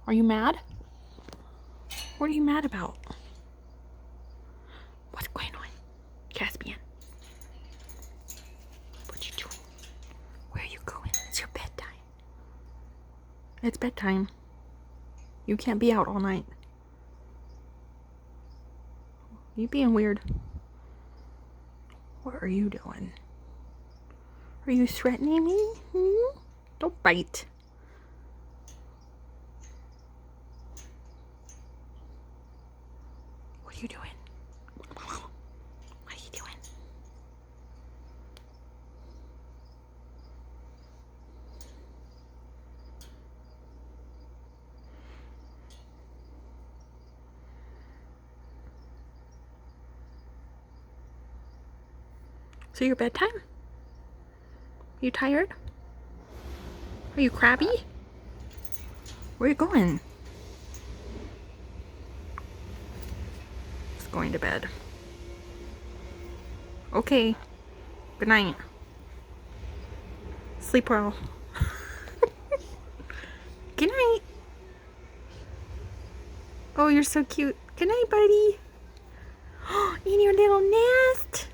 Are you mad? What are you mad about? What's going on? Caspian. What you doing? Where are you going? It's your bedtime. It's bedtime. You can't be out all night. You being weird. What are you doing? Are you threatening me? Hmm? Don't bite. What are you doing? What are you doing? So your bedtime? You tired? Are you crabby? Where are you going? Just going to bed. Okay. Good night. Sleep well. Good night. Oh, you're so cute. Good night, buddy. In your little nest.